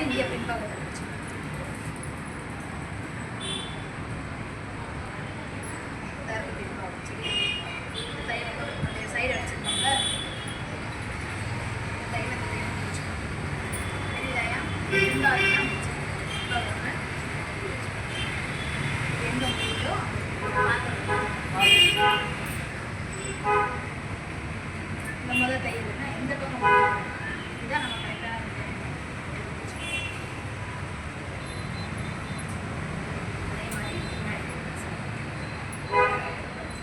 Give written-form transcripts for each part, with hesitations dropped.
இங்கே பின்பாகத்தை வச்சு சைடு அடிச்சிருக்கோம்ல தைலத்தை தெரியுதாயா பின்பாகத்தான் எந்த முடியோ இந்த முதல் தையல்னா இந்த பக்கம் இதுதான் நம்ம கரெக்டாக அதே மாதிரி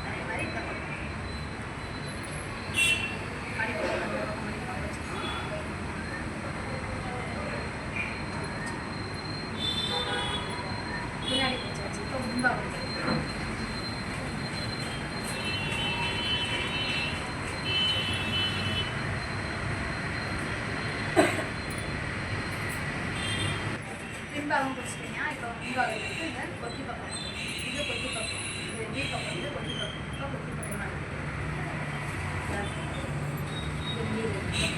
அதே மாதிரி இந்த பக்கம் பின்னாடி வச்சாச்சு இப்போ முன்பாக பின்பாகம் பிடிச்சிட்டீங்க. இப்போ முன்பாகம் எடுத்து இந்த கொக்கி பக்கம் இது கொக்கி பக்கம் இது பி பக்கம் இது கொக்கி பக்கம் இப்போ கொக்கி பக்கம்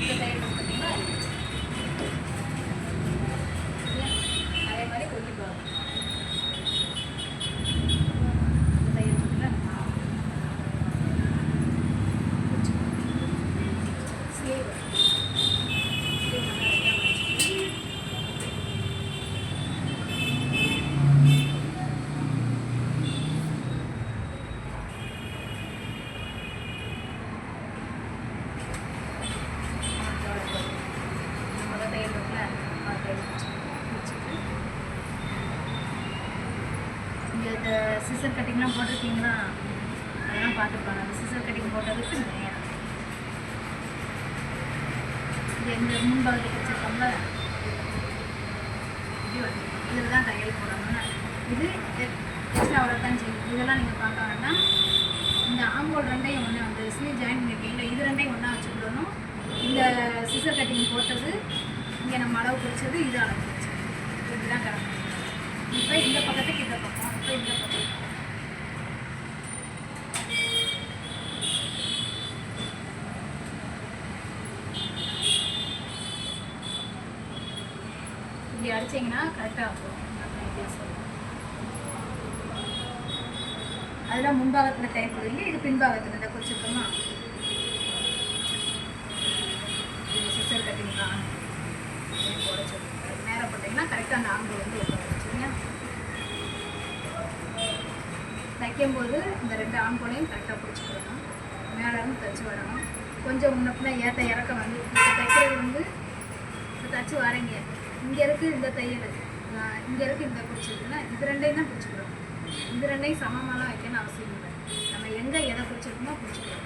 இந்த தையல் பார்த்தீங்களா அதே மாதிரி கொக்கி பக்கம் தையல் ஸ்லீவ் இங்கே இந்த சிசர் கட்டிங்லாம் போட்டிருக்கீங்களா அதெல்லாம் பார்த்துருப்பாங்க. அந்த சிசர் கட்டிங் போட்டதுக்கு நிறையா இது எங்கள் முன்பாகத்தை வச்சுருக்கோம்ல இப்படி வந்து இதில் தான் தையல் போடணும். இது எக்ஸ்ட்ரா அவ்வளோதான் செய்யும். இதெல்லாம் நீங்கள் பார்க்க வேண்டாம். இந்த ஆம்போல் ரெண்டையும் ஒன்றா வந்து ஸ்லீவ் ஜாயின் பண்ணியிருக்கீங்களா இது ரெண்டையும் ஒன்றா வச்சுக்கிடணும். இந்த சிசர் கட்டிங் போட்டது இங்கே நம்ம அளவு பிடிச்சது இது அளவு பிடிச்சது இப்படிதான் கிடக்கும். இப்போ இந்த பக்கத்துக்கு இந்த பக்கம் இப்போ இந்த பக்கம் இப்படி அடிச்சிங்கன்னா கரெக்டாக இருக்கும். அதெல்லாம் முன்பாகத்தில் டைப் இல்லை, இது பின்பாகத்தில் இந்த குறிச்சிருக்கோமா சிசர் கட்டிங்லாம் போட சொல்லுங்கள். நேரம் போட்டிங்கன்னா கரெக்டாக அந்த ஆம்பு வந்து வச்சுருங்க. தைக்கும்போது இந்த ரெண்டு ஆம்போலையும் கரெக்டாக பிடிச்சிக்கிடணும். மேலேருந்து தைச்சி வரணும். கொஞ்சம் முன்னப்பினா ஏற்ற இறக்கம் வந்து இப்போ தைக்கிறது வந்து இப்போ தைச்சி வரீங்க. இங்கே இருக்குது இந்த தையல் இங்கே இருக்குது இந்த பிடிச்சிருக்குன்னா இது ரெண்டையும் தான் பிடிச்சிக்கிறோம். இது ரெண்டையும் சமமாலாம் வைக்கணும்னு அவசியம் இல்லை. நம்ம எங்கே எதை பிடிச்சிருக்கோமோ பிடிச்சிக்கிறோம்.